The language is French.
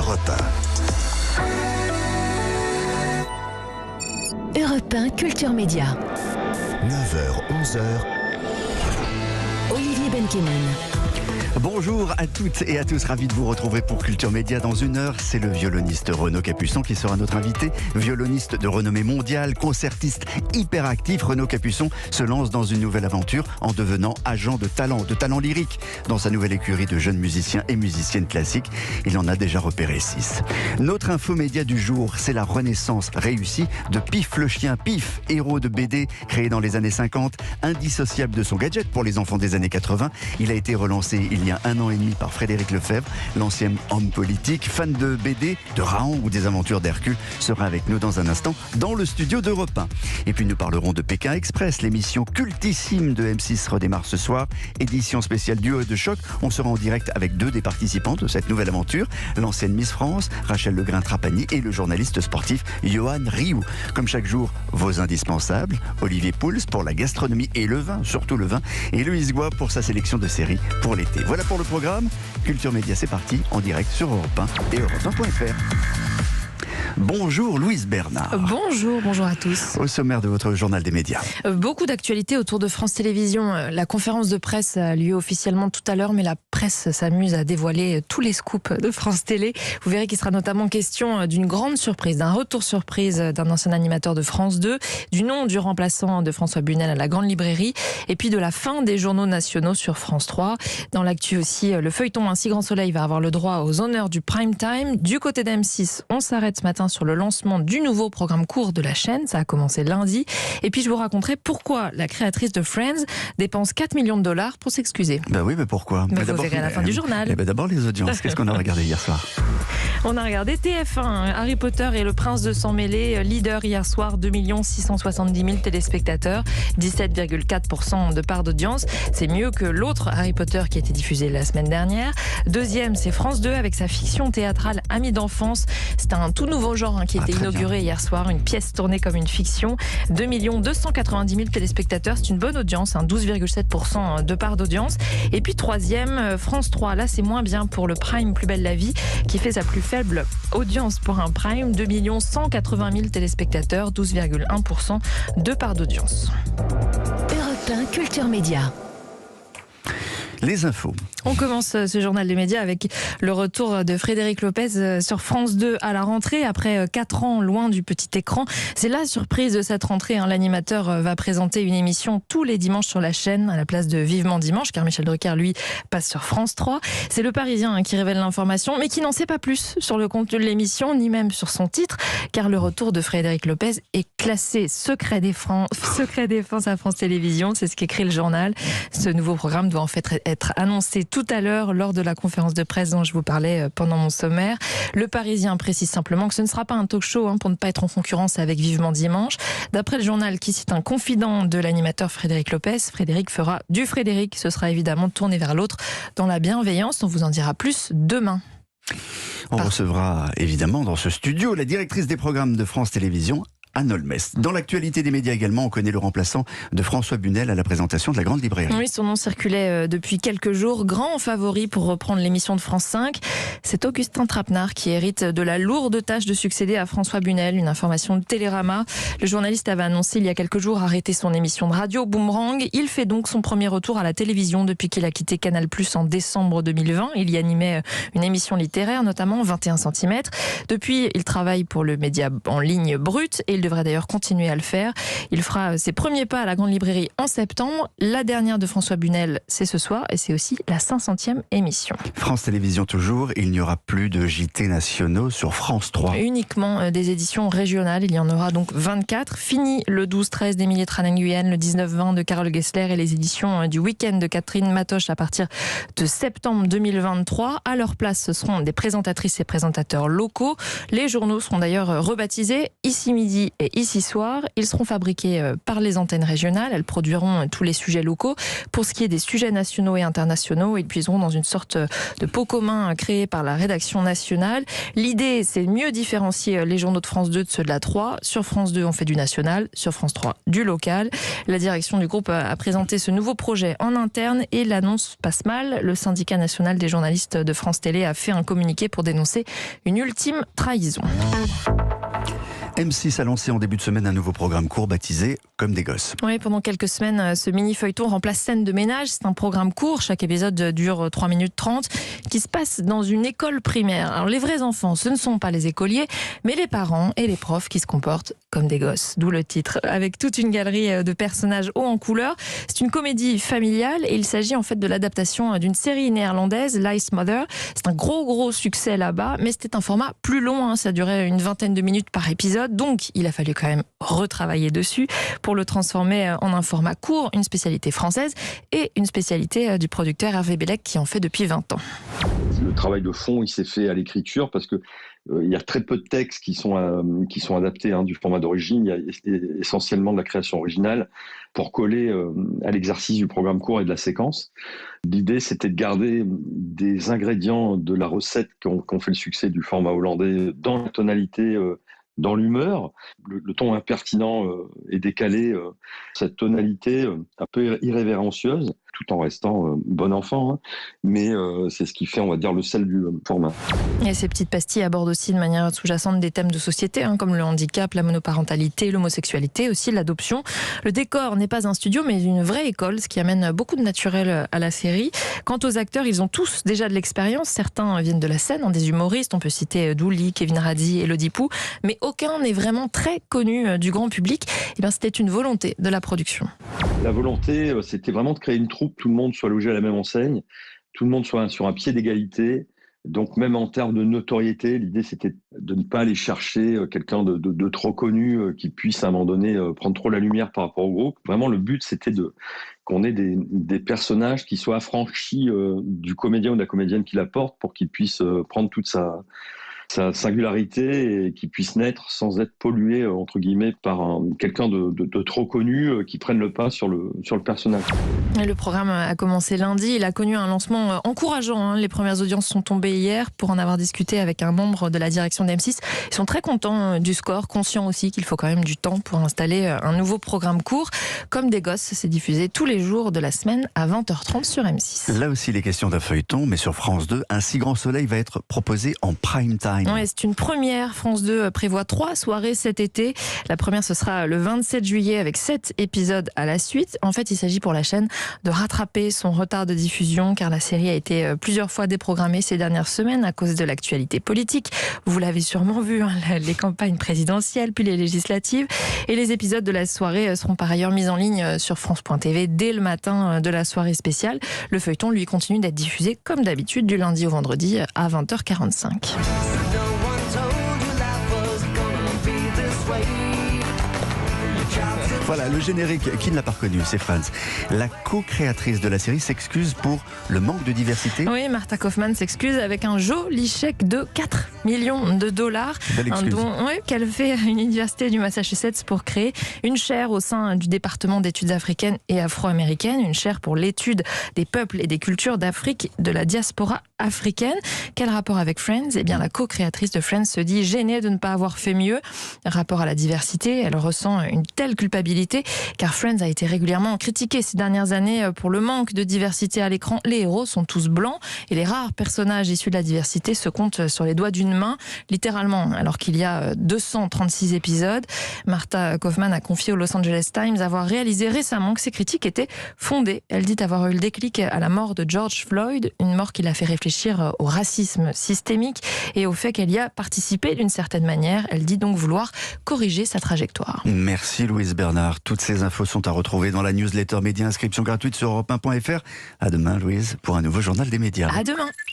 Europe 1. Europe 1 Culture Média. 9h, 11h. Olivier Benkemen. Bonjour à toutes et à tous, ravi de vous retrouver pour Culture Média. Dans une heure, c'est le violoniste Renaud Capuçon qui sera notre invité. Violoniste de renommée mondiale, concertiste hyperactif, Renaud Capuçon se lance dans une nouvelle aventure en devenant agent de talent lyrique. Dans sa nouvelle écurie de jeunes musiciens et musiciennes classiques, il en a déjà repéré 6. Notre infomédia du jour, c'est la renaissance réussie de Pif le chien. Pif, héros de BD créé dans les années 50, indissociable de son gadget pour les enfants des années 80. Il a été relancé il y a 1 an et demi par Frédéric Lefebvre, l'ancien homme politique, fan de BD, de Raon ou des aventures d'Hercule, sera avec nous dans un instant dans le studio d'Europe 1. Et puis nous parlerons de Pékin Express, l'émission cultissime de M6 redémarre ce soir, édition spéciale duo de choc. On sera en direct avec 2 des participants de cette nouvelle aventure, l'ancienne Miss France, Rachel Legrain-Trapani, et le journaliste sportif Johan Rioux. Comme chaque jour, vos indispensables, Olivier Pouls pour la gastronomie et le vin, surtout le vin, et Louise Goua pour sa sélection de séries pour l'été. Voilà pour le programme. Culture Média, c'est parti, en direct sur Europe 1 et Europe1.fr. Bonjour Louise Bernard. Bonjour à tous. Au sommaire de votre journal des médias. Beaucoup d'actualités autour de France Télévisions. La conférence de presse a lieu officiellement tout à l'heure, mais la presse s'amuse à dévoiler tous les scoops de France Télé. Vous verrez qu'il sera notamment question d'une grande surprise, d'un retour surprise d'un ancien animateur de France 2, du nom du remplaçant de François Bunel à la Grande Librairie, et puis de la fin des journaux nationaux sur France 3. Dans l'actu aussi, le feuilleton Un si grand soleil va avoir le droit aux honneurs du prime time. Du côté d'M6, on s'arrête ce matin sur le lancement du nouveau programme court de la chaîne. Ça a commencé lundi. Et puis je vous raconterai pourquoi la créatrice de Friends dépense 4 millions de dollars pour s'excuser. Ben oui, mais pourquoi? Vous verrez à la fin du journal. D'abord les audiences. Qu'est-ce qu'on a regardé hier soir? On a regardé TF1, Harry Potter et le prince de sang mêlé, leader hier soir, 2 670 000 téléspectateurs, 17,4% de part d'audience. C'est mieux que l'autre Harry Potter qui a été diffusé la semaine dernière. Deuxième, c'est France 2 avec sa fiction théâtrale Amis d'enfance. C'est un tout nouveau genre qui a été inauguré hier soir, une pièce tournée comme une fiction. 2 290 000 téléspectateurs, c'est une bonne audience, 12,7% de part d'audience. Et puis troisième, France 3, là c'est moins bien pour le Prime Plus belle la vie, qui fait sa plus faible audience pour un Prime, 2 180 000 téléspectateurs, 12,1% de part d'audience. Europe 1 Culture Média. Les infos. On commence ce journal des médias avec le retour de Frédéric Lopez sur France 2 à la rentrée. Après 4 ans loin du petit écran, c'est la surprise de cette rentrée. L'animateur va présenter une émission tous les dimanches sur la chaîne à la place de Vivement Dimanche, car Michel Drucker, lui, passe sur France 3. C'est le Parisien qui révèle l'information, mais qui n'en sait pas plus sur le contenu de l'émission, ni même sur son titre, car le retour de Frédéric Lopez est classé secret défense à France Télévisions. C'est ce qu'écrit le journal. Ce nouveau programme doit en fait être annoncé tout à l'heure lors de la conférence de presse dont je vous parlais pendant mon sommaire. Le Parisien précise simplement que ce ne sera pas un talk-show pour ne pas être en concurrence avec Vivement Dimanche. D'après le journal qui cite un confident de l'animateur Frédéric Lopez, Frédéric fera du Frédéric. Ce sera évidemment tourné vers l'autre dans la bienveillance. On vous en dira plus demain. On recevra évidemment dans ce studio la directrice des programmes de France Télévisions, Anne Olmes. Dans l'actualité des médias également, on connaît le remplaçant de François Bunel à la présentation de la Grande Librairie. Oui, son nom circulait depuis quelques jours. Grand favori pour reprendre l'émission de France 5. C'est Augustin Trapenard qui hérite de la lourde tâche de succéder à François Bunel, une information de Télérama. Le journaliste avait annoncé il y a quelques jours arrêter son émission de radio Boomerang. Il fait donc son premier retour à la télévision depuis qu'il a quitté Canal+ en décembre 2020. Il y animait une émission littéraire, notamment 21 cm. Depuis, il travaille pour le média en ligne Brut et il devrait d'ailleurs continuer à le faire. Il fera ses premiers pas à la Grande Librairie en septembre. La dernière de François Bunel, c'est ce soir et c'est aussi la 500e émission. France Télévisions toujours, il n'y aura plus de JT nationaux sur France 3. Uniquement des éditions régionales, il y en aura donc 24. Fini le 12-13 d'Émilie Tranen-Guyenne, le 19-20 de Carole Gessler et les éditions du week-end de Catherine Matoche à partir de septembre 2023. À leur place, ce seront des présentatrices et présentateurs locaux. Les journaux seront d'ailleurs rebaptisés Ici Midi et Ici Soir. Ils seront fabriqués par les antennes régionales. Elles produiront tous les sujets locaux. Pour ce qui est des sujets nationaux et internationaux, ils puiseront dans une sorte de pot commun créé par la rédaction nationale. L'idée, c'est de mieux différencier les journaux de France 2 de ceux de la 3. Sur France 2, on fait du national. Sur France 3, du local. La direction du groupe a présenté ce nouveau projet en interne et l'annonce passe mal. Le syndicat national des journalistes de France Télé a fait un communiqué pour dénoncer une ultime trahison. M6 a lancé en début de semaine un nouveau programme court baptisé Comme des gosses. Oui, pendant quelques semaines, ce mini-feuilleton remplace Scène de ménage. C'est un programme court, chaque épisode dure 3 minutes 30, qui se passe dans une école primaire. Alors les vrais enfants, ce ne sont pas les écoliers, mais les parents et les profs qui se comportent comme des gosses. D'où le titre, avec toute une galerie de personnages hauts en couleur. C'est une comédie familiale et il s'agit en fait de l'adaptation d'une série néerlandaise, Lice Mother. C'est un gros succès là-bas, mais c'était un format plus long, ça durait une 20aine de minutes par épisode. Donc, il a fallu quand même retravailler dessus pour le transformer en un format court, une spécialité française et une spécialité du producteur Hervé Bellec qui en fait depuis 20 ans. Le travail de fond, il s'est fait à l'écriture parce que il y a très peu de textes qui sont adaptés du format d'origine. Il y a essentiellement de la création originale pour coller à l'exercice du programme court et de la séquence. L'idée, c'était de garder des ingrédients de la recette qui ont fait le succès du format hollandais dans la tonalité, dans l'humeur, le ton impertinent et décalé, cette tonalité un peu irrévérencieuse, tout en restant bon enfant, mais c'est ce qui fait, on va dire, le sel du format. Et ces petites pastilles abordent aussi de manière sous-jacente des thèmes de société, comme le handicap, la monoparentalité, l'homosexualité, aussi l'adoption. Le décor n'est pas un studio, mais une vraie école, ce qui amène beaucoup de naturel à la série. Quant aux acteurs, ils ont tous déjà de l'expérience. Certains viennent de la scène, des humoristes. On peut citer Douli, Kevin Radi, Elodie Pou, mais aucun n'est vraiment très connu du grand public. C'était une volonté de la production. La volonté, c'était vraiment de créer une troupe, tout le monde soit logé à la même enseigne, tout le monde soit sur un pied d'égalité. Donc même en termes de notoriété, l'idée c'était de ne pas aller chercher quelqu'un de trop connu qui puisse à un moment donné prendre trop la lumière par rapport au groupe. Vraiment le but c'était qu'on ait des personnages qui soient affranchis du comédien ou de la comédienne qui la porte pour qu'ils puissent prendre toute sa singularité et qui puisse naître sans être pollué entre guillemets par quelqu'un de trop connu qui prenne le pas sur le personnage. Et le programme a commencé lundi, il a connu un lancement encourageant. Les premières audiences sont tombées hier. Pour en avoir discuté avec un membre de la direction d'M6, ils sont très contents du score, conscients aussi qu'il faut quand même du temps pour installer un nouveau programme court. Comme des gosses, c'est diffusé tous les jours de la semaine à 20h30 sur M6. Là aussi les questions d'un feuilleton, mais sur France 2, un si grand soleil va être proposé en prime time. Ouais, c'est une première. France 2 prévoit 3 soirées cet été. La première, ce sera le 27 juillet avec 7 épisodes à la suite. En fait, il s'agit pour la chaîne de rattraper son retard de diffusion car la série a été plusieurs fois déprogrammée ces dernières semaines à cause de l'actualité politique. Vous l'avez sûrement vu, les campagnes présidentielles puis les législatives. Et les épisodes de la soirée seront par ailleurs mis en ligne sur France.tv dès le matin de la soirée spéciale. Le feuilleton, lui, continue d'être diffusé comme d'habitude du lundi au vendredi à 20h45. Voilà, le générique, qui ne l'a pas reconnu, c'est Franz. La co-créatrice de la série s'excuse pour le manque de diversité. Oui, Marta Kaufman s'excuse avec un joli chèque de 4 millions de dollars. Un don qu'elle fait à une université du Massachusetts pour créer une chaire au sein du département d'études africaines et afro-américaines, une chaire pour l'étude des peuples et des cultures d'Afrique, de la diaspora africaine. Quel rapport avec Friends ? Eh bien, la co-créatrice de Friends se dit gênée de ne pas avoir fait mieux. Rapport à la diversité, elle ressent une telle culpabilité car Friends a été régulièrement critiqué ces dernières années pour le manque de diversité à l'écran. Les héros sont tous blancs et les rares personnages issus de la diversité se comptent sur les doigts d'une main, littéralement, alors qu'il y a 236 épisodes. Marta Kaufman a confié au Los Angeles Times avoir réalisé récemment que ces critiques étaient fondées. Elle dit avoir eu le déclic à la mort de George Floyd, une mort qui l'a fait réfléchir au racisme systémique et au fait qu'elle y a participé d'une certaine manière. Elle dit donc vouloir corriger sa trajectoire. Merci Louise Bernard. Toutes ces infos sont à retrouver dans la newsletter média, inscription gratuite sur europe1.fr. À demain Louise pour un nouveau journal des médias. À demain.